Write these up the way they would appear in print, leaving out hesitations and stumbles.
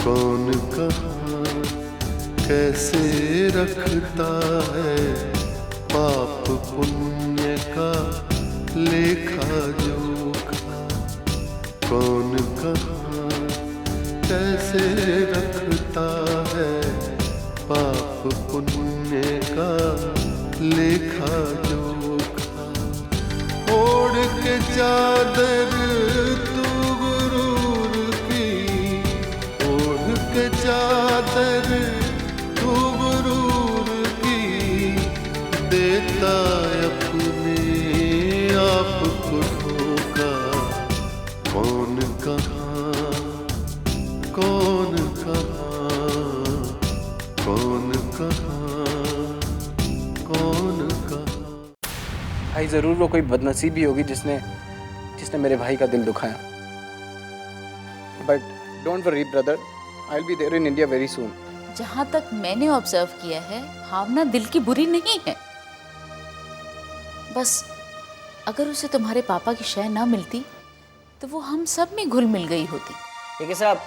कौन कहाँ कैसे रखता है पाप पुण्य का लेखा जोखा। कौन कहाँ कैसे रखता है पाप पुण्य का लेखा जोखा। ओढ़ के चादर तू गुरूर की, ओढ़ के चादर तू गुरूर की, देता अपने आप को धोखा। कौन कहाँ कौन कहाँ कौन कहाँ कौन कहाँ। भाई जरूर वो कोई बदनसीबी होगी जिसने मेरे भाई का दिल दुखाया। But don't worry brother, I will be there in India very soon. जहाँ तक मैंने ऑब्जर्व किया है, भावना दिल की बुरी नहीं है। बस अगर उसे तुम्हारे पापा की शय ना मिलती तो वो हम सब में घुल मिल गई होती। देखिए साहब,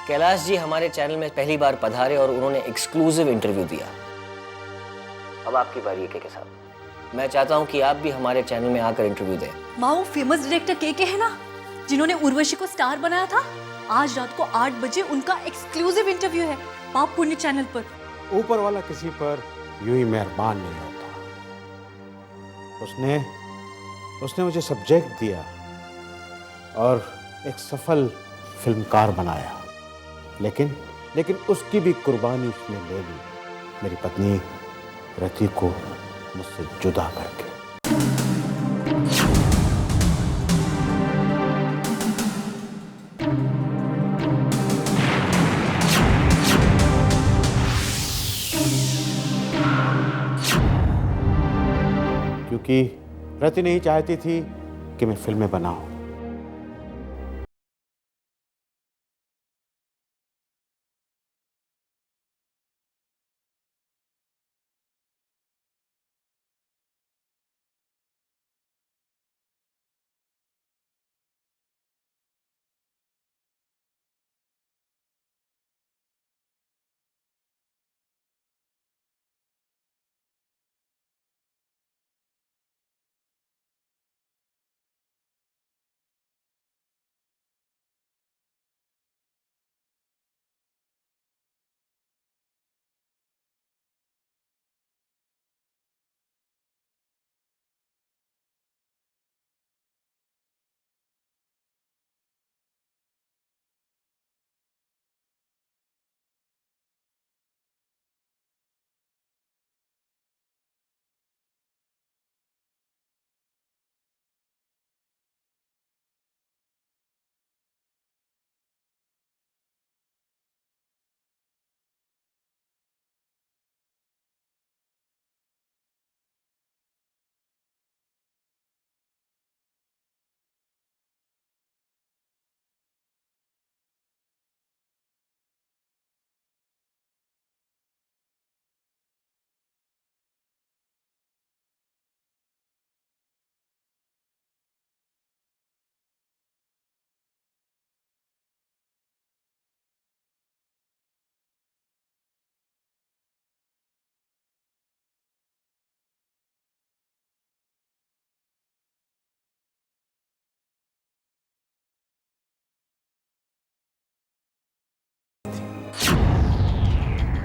कैलाश जी हमारे चैनल में पहली बार पधारे और उन्होंने एक्सक्लूसिव इंटरव्यू दिया। अब आपकी बारी है केके साहब। मैं चाहता हूं कि आप भी हमारे चैनल में आकर इंटरव्यू दें। माँ, वो फेमस डायरेक्टर केके है ना, जिन्होंने उर्वशी को स्टार बनाया था, आज रात को 8 बजे उनका एक्सक्लूसिव इंटरव्यू है पाप पुण्य चैनल पर। ऊपर वाला किसी पर यूं ही मेहरबान नहीं होता। उसने मुझे सब्जेक्ट दिया और एक सफल फिल्मकार बनाया, लेकिन उसकी भी कुर्बानी उसने ले ली, मेरी पत्नी रति को मुझसे जुदा करके। क्योंकि रति नहीं चाहती थी कि मैं फिल्में बनाऊं।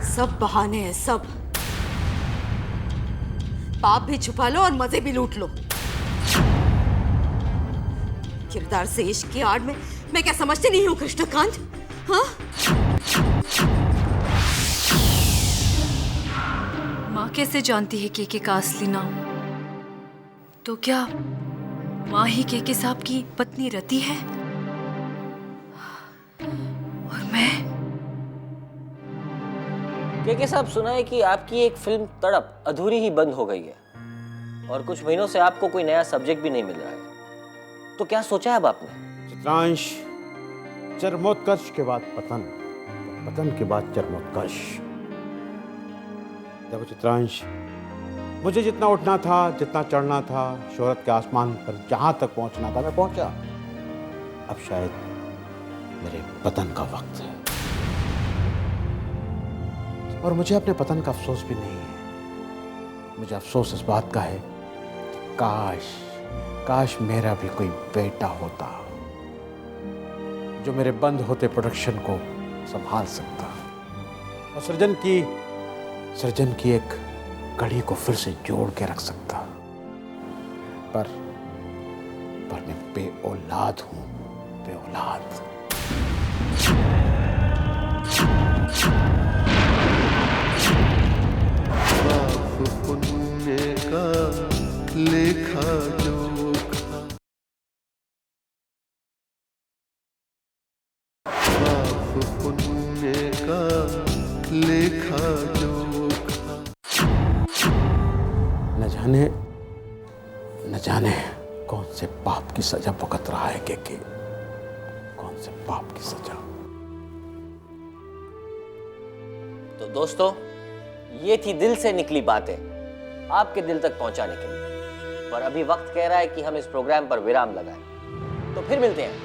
सब बहाने हैं, सब। पाप भी छुपा लो और मजे भी लूट लो। किरदार से इश्क की आड़ में मैं क्या समझती नहीं हूँ कृष्णकांत? हाँ? माँ कैसे जानती है केके का असली नाम? तो क्या माँ ही केके साहब की पत्नी रति है? और मैं? केके साहब, सुना है कि आपकी एक फिल्म तड़प अधूरी ही बंद हो गई है और कुछ महीनों से आपको कोई नया सब्जेक्ट भी नहीं मिल रहा है, तो क्या सोचा है अब आपने? चित्रांश, चरमोत्कर्ष के बाद पतन, पतन के बाद चरमोत्कर्ष। देखो चित्रांश, मुझे जितना उठना था, जितना चढ़ना था, शोहरत के आसमान पर जहां तक पहुंचना था, मैं पहुंचा। अब शायद मेरे पतन का वक्त है। और मुझे अपने पतन का अफसोस भी नहीं है। मुझे अफसोस इस बात का है कि काश मेरा भी कोई बेटा होता जो मेरे बंद होते प्रोडक्शन को संभाल सकता और सृजन की एक कड़ी को फिर से जोड़ के रख सकता। पर मैं बेऔलाद हूं, बेऔलाद। पाप पुण्य का लेखा जोखा, पाप पुण्य का लेखा जोखा। न जाने कौन से पाप की सजा भुगत रहा है केके, कौन से पाप की सजा। तो दोस्तों, ये थी दिल से निकली बातें आपके दिल तक पहुंचाने के लिए। पर अभी वक्त कह रहा है कि हम इस प्रोग्राम पर विराम लगाएं। तो फिर मिलते हैं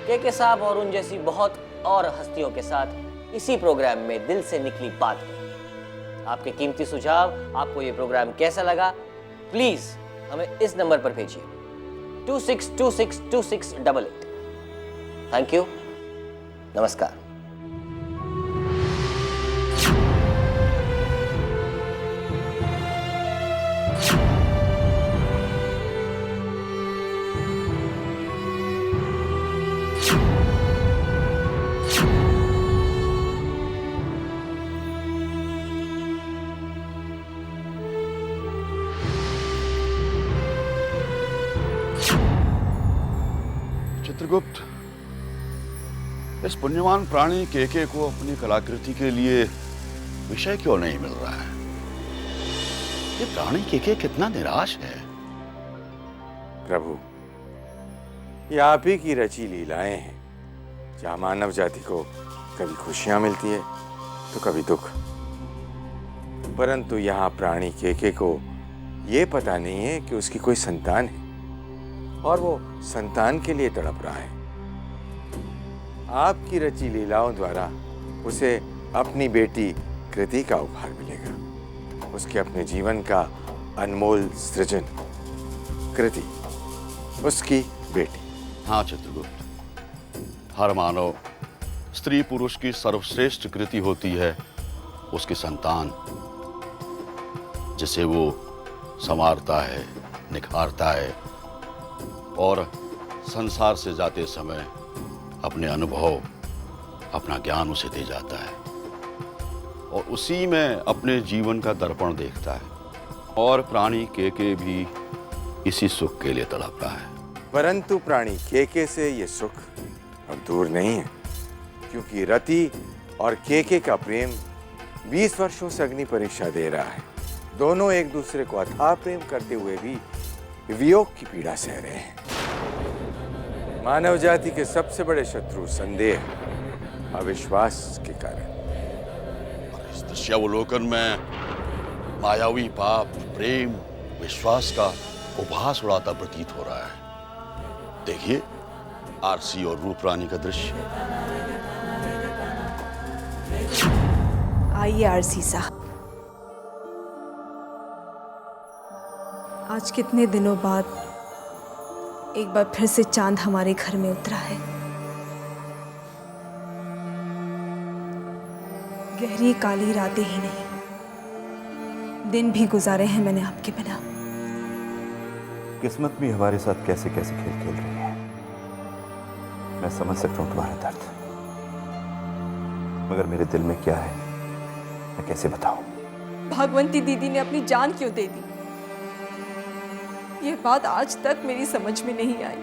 केके साहब और उन जैसी बहुत और हस्तियों के साथ इसी प्रोग्राम में दिल से निकली बात में। आपके कीमती सुझाव, आपको ये प्रोग्राम कैसा लगा, प्लीज हमें इस नंबर पर भेजिए 26262688। थैंक यू, नमस्कार। चित्रगुप्त, इस पुण्यवान प्राणी केके को अपनी कलाकृति के लिए विषय क्यों नहीं मिल रहा है? ये प्राणी केके कितना निराश है। प्रभु, ये आप ही की रची लीलाएं हैं, जहां मानव जाति को कभी खुशियां मिलती है तो कभी दुख। परंतु यहाँ प्राणी केके को ये पता नहीं है कि उसकी कोई संतान है और वो संतान के लिए तड़प रहा है। आपकी रची लीलाओं द्वारा उसे अपनी बेटी कृति का उपहार मिलेगा, उसके अपने जीवन का अनमोल सृजन। कृति उसकी बेटी। हाँ चित्रगुप्त, हर मानव स्त्री पुरुष की सर्वश्रेष्ठ कृति होती है उसकी संतान, जिसे वो संवारता है, निखारता है और संसार से जाते समय अपने अनुभव, अपना ज्ञान उसे दे जाता है और उसी में अपने जीवन का दर्पण देखता है। और प्राणी केके भी इसी सुख के लिए तड़प रहा है। परंतु प्राणी केके से ये सुख अब दूर नहीं है, क्योंकि रति और केके का प्रेम 20 वर्षों से अग्नि परीक्षा दे रहा है। दोनों एक दूसरे को अथाह प्रेम करते हुए भी वियोग की पीड़ा सह रहे हैं। मानव जाति के सबसे बड़े शत्रु संदेह, अविश्वास के कारण। और इस दृश्यावलोकन में मायावी पाप, प्रेम, विश्वास का उपहास उड़ाता प्रतीत हो रहा है। देखिए आरसी और रूप रानी का दृश्य। आइए आरसी साहब, आज कितने दिनों बाद एक बार फिर से चांद हमारे घर में उतरा है। गहरी काली रातें ही नहीं, दिन भी गुजारे हैं मैंने आपके बिना। किस्मत भी हमारे साथ कैसे कैसे खेल खेल रही है। मैं समझ सकता हूं तुम्हारा दर्द, मगर मेरे दिल में क्या है मैं कैसे बताऊं। भागवंती दीदी ने अपनी जान क्यों दे दी, ये बात आज तक मेरी समझ में नहीं आई।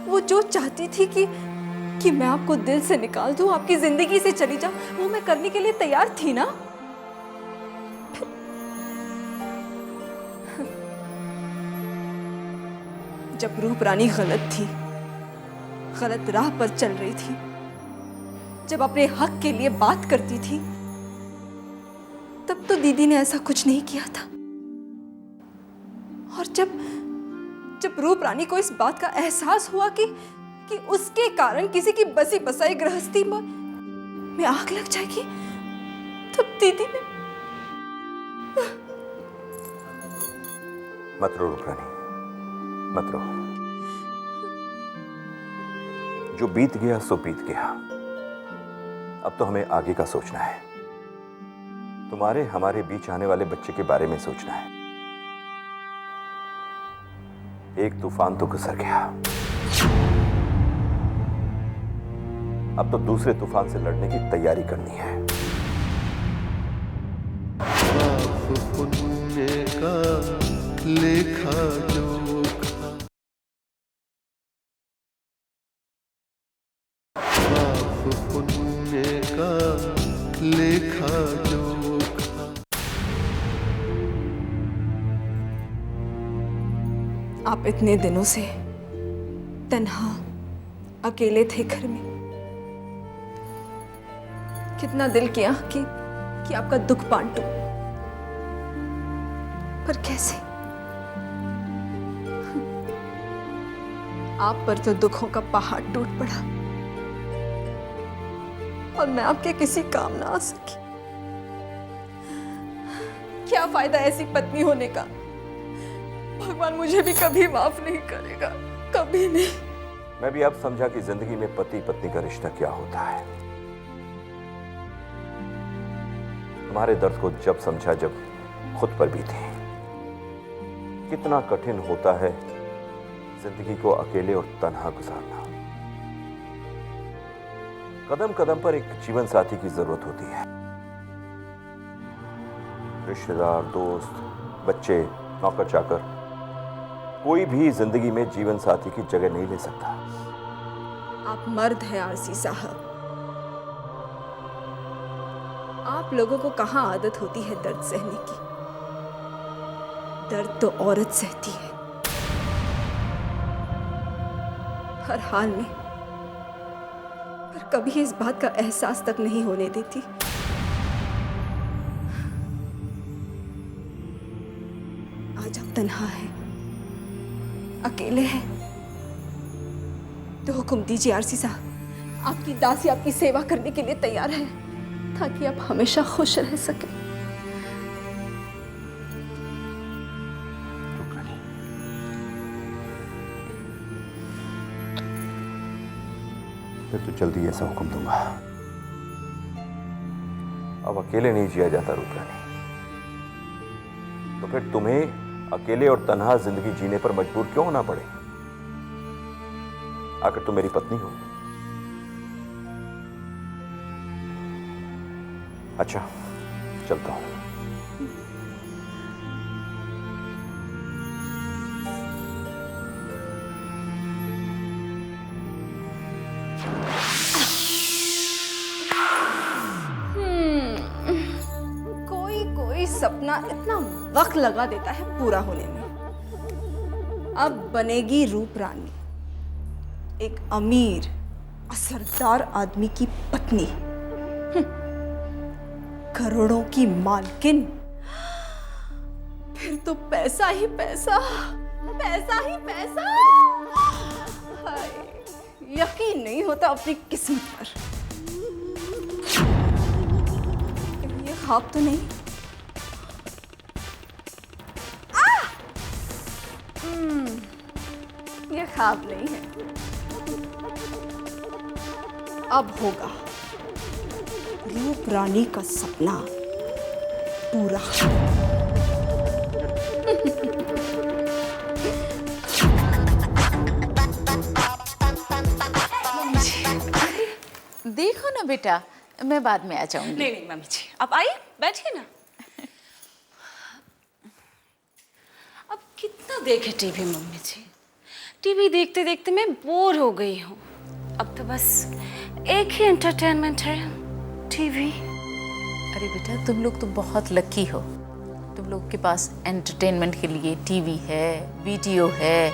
वो जो चाहती थी कि मैं आपको दिल से निकाल दूं, आपकी जिंदगी से चली जाऊं, वो मैं करने के लिए तैयार थी ना। जब रूप रानी गलत थी, गलत राह पर चल रही थी, जब अपने हक के लिए बात करती थी, तब तो दीदी ने ऐसा कुछ नहीं किया था। और जब रूप रानी को इस बात का एहसास हुआ कि उसके कारण किसी की बसी बसाई गृहस्थी में आग लग जाएगी, दीदी ने। मत रो रुकरानी, मत रो। जो बीत गया सो बीत गया। अब तो हमें आगे का सोचना है। तुम्हारे हमारे बीच आने वाले बच्चे के बारे में सोचना है। एक तूफान तो गुजर गया, अब तो दूसरे तूफान से लड़ने की तैयारी करनी है। पाप पुण्य का लेखा जोखा, पाप पुण्य का लेखा जोखा। आप इतने दिनों से तन्हा अकेले थे घर में। कितना दिल किया कि आपका दुख बांटूं, पर कैसे? आप पर तो दुखों का पहाड़ टूट पड़ा और मैं आपके किसी काम ना आ सकी। क्या फायदा ऐसी पत्नी होने का? भगवान मुझे भी कभी माफ नहीं करेगा, कभी नहीं। मैं भी अब समझा कि जिंदगी में पति पत्नी का रिश्ता क्या होता है। तुम्हारे दर्द को जब समझा, जब खुद पर भी थे। कितना कठिन होता है जिंदगी को अकेले और तन्हा गुजारना। कदम कदम पर एक जीवन साथी की जरूरत होती है। रिश्तेदार, दोस्त, बच्चे, नौकर चाकर, कोई भी जिंदगी में जीवन साथी की जगह नहीं ले सकता। आप मर्द हैं आरसी साहब। आप लोगों को कहां आदत होती है दर्द सहने की? दर्द तो औरत सहती है हर हाल में, पर कभी इस बात का एहसास तक नहीं होने देती। आज आप तन्हा हैं, अकेले हैं, तो हुक्म दीजिए आरसी साहब। आपकी दासी आपकी सेवा करने के लिए तैयार है, ताकि आप हमेशा खुश रह सकें। फिर तो जल्दी ऐसा हुक्म दूंगा। अब अकेले नहीं जिया जाता रुकरानी, तो फिर तुम्हें अकेले और तन्हा जिंदगी जीने पर मजबूर क्यों होना पड़े? आखिर तुम मेरी पत्नी हो। अच्छा, चलता हूं। कोई सपना इतना वक्त लगा देता है पूरा होने में। अब बनेगी रूप रानी, एक अमीर असरदार आदमी की पत्नी, करोड़ों की मालकिन। फिर तो पैसा ही पैसा, पैसा ही पैसा। हाय, यकीन नहीं होता अपनी किस्मत पर। ये ख्वाब तो नहीं? ये ख्वाब नहीं है। अब होगा रूप रानी का सपना पूरा। देखो ना बेटा, मैं बाद में आ जाऊंगी। नहीं नहीं मम्मी जी, आप आइए, बैठिए ना। अब कितना देखे टीवी मम्मी जी? टीवी देखते देखते मैं बोर हो गई हूँ। अब तो बस एक ही एंटरटेनमेंट है, टीवी। अरे बेटा, तुम लोग तो बहुत लकी हो। तुम लोग के पास एंटरटेनमेंट के लिए टीवी है, वीडियो है।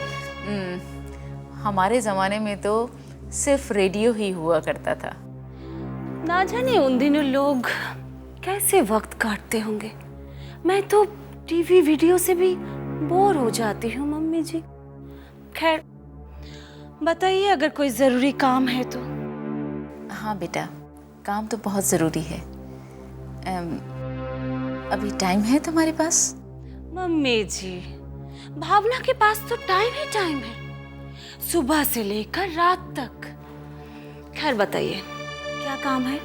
हमारे ज़माने में तो सिर्फ रेडियो ही हुआ करता था। ना जाने उन दिनों लोग कैसे वक्त काटते होंगे। मैं तो टीवी वीडियो से भी बोर हो जाती हूँ मम्मी जी। खैर बताइए, अगर कोई ज़रूरी काम है तो। हाँ बेटा, काम तो बहुत ज़रूरी है। अभी टाइम है तुम्हारे पास? मम्मी जी, भावना के पास तो टाइम ही टाइम है, सुबह से लेकर रात तक। खैर बताइए, क्या काम है?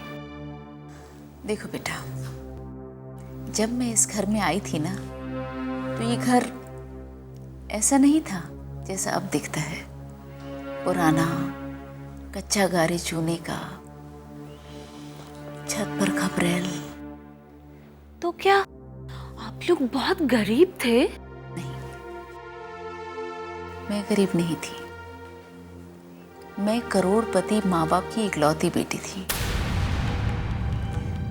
देखो बेटा, जब मैं इस घर में आई थी ना, तो ये घर ऐसा नहीं था जैसा अब दिखता है। पुराना कच्चा गारे चूने का, छत पर खपरेल। तो क्या आप लोग बहुत गरीब थे? नहीं, मैं गरीब नहीं थी। मैं करोड़पति माँ बाप की इकलौती बेटी थी।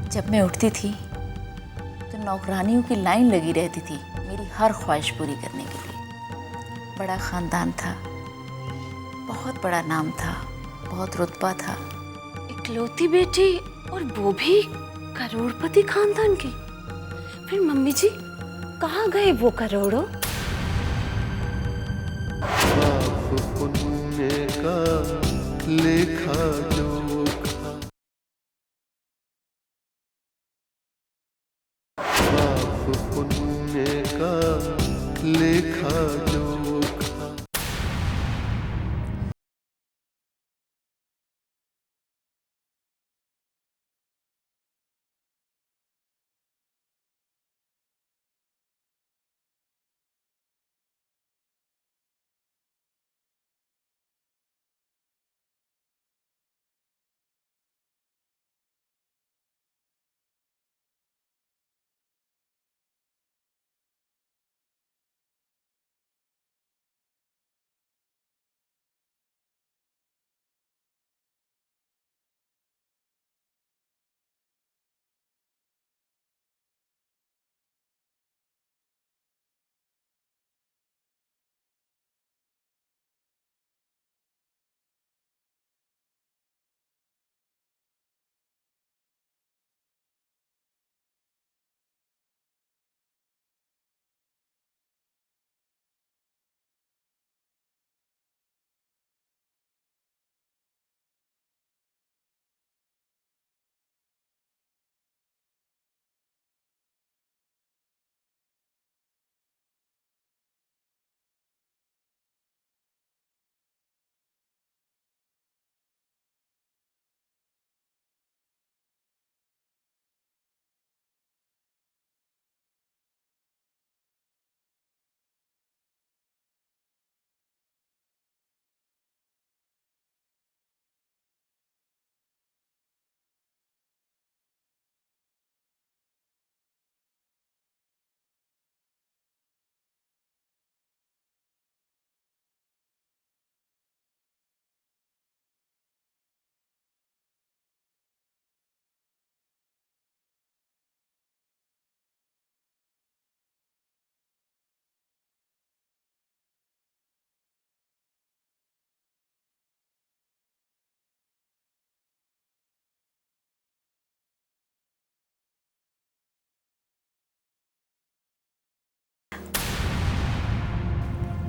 जब मैं उठती थी तो नौकरानियों की लाइन लगी रहती थी मेरी हर ख्वाहिश पूरी करने के लिए। बड़ा खानदान था, बहुत बड़ा नाम था, बहुत रुतबा था। इकलौती बेटी, और वो भी करोड़पति खानदान की। फिर मम्मी जी कहाँ गए वो करोड़ों? पाप पुण्य का लेखा जोखा, पाप पुण्य का लेखा जोखा।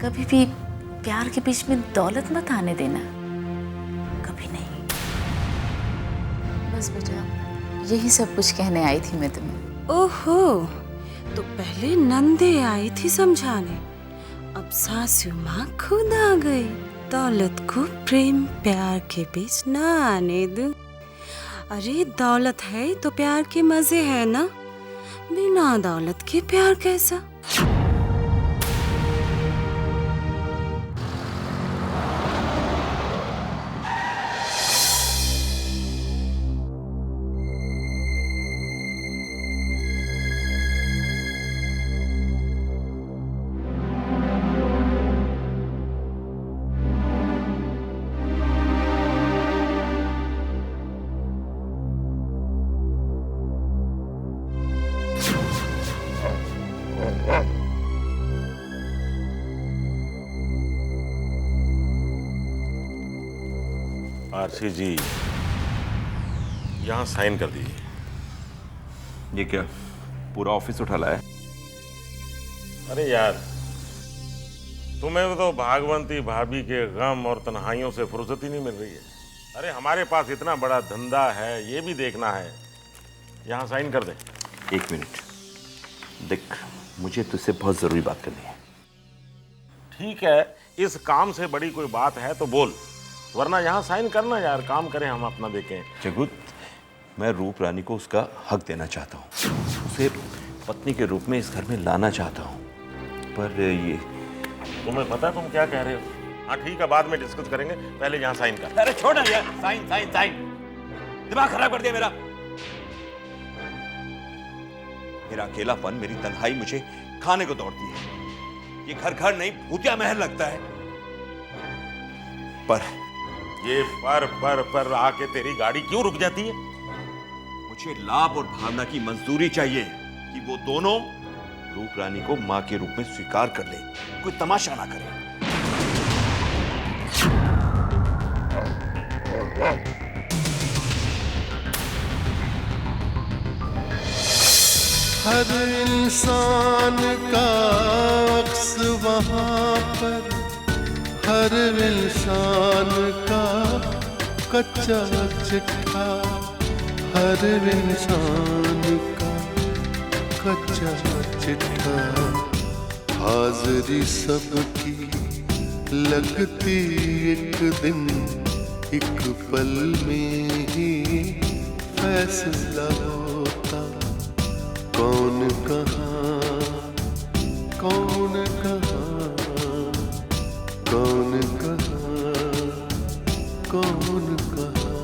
कभी भी प्यार के बीच में दौलत मत आने देना, कभी नहीं। बस बेटा, यही सब कुछ कहने आई थी मैं तुम्हें। ओहो, तो पहले नंदे आई थी समझाने, अब सासू माँ खुद आ गई। दौलत को प्रेम प्यार के बीच ना आने दो। अरे दौलत है तो प्यार के मजे है ना, बिना दौलत के प्यार कैसा? आरसी जी, यहाँ साइन कर दीजिए। ये क्या पूरा ऑफिस उठा लाया? अरे यार, तुम्हें तो भागवंती भाभी के गम और तन्हाइयों से फुर्सत ही नहीं मिल रही है। अरे हमारे पास इतना बड़ा धंधा है, ये भी देखना है। यहाँ साइन कर दे। एक मिनट, देख, मुझे तुझसे बहुत ज़रूरी बात करनी है। ठीक है, इस काम से बड़ी कोई बात है तो बोल, वरना यहाँ साइन करना यार, काम करें हम अपना देखें। जगुत, मैं रूप रानी को उसका हक देना चाहता हूँ, उसे पत्नी के रूप में इस घर में लाना चाहता हूँ, पर ये तुम्हें पता है तुम क्या कह रहे हो? हाँ ठीक है, बाद में डिस्कस करेंगे, पहले यहाँ साइन कर। अरे छोड़ ना यार, साइन साइन साइन, दिमाग खराब कर दिया मेरा। मेरा अकेलापन, मेरी तन्हाई मुझे खाने को दौड़ती है। ये घर घर नहीं, भूतिया महल लगता है। पर ये पर आके तेरी गाड़ी क्यों रुक जाती है? मुझे लाभ और भावना की मंजूरी चाहिए कि वो दोनों रूप रानी को मां के रूप में स्वीकार कर ले, कोई तमाशा ना करे। हर इंसान का अक्स वहाँ पर, हर इंसान का कच्चा चिट्ठा, हर इंसान का कच्चा चिट्ठा, हाजिरी सबकी लगती एक दिन, एक पल में ही फैसला होता। कौन कहाँ, कौन कहाँ, कौन कहाँ, कौन कहाँ।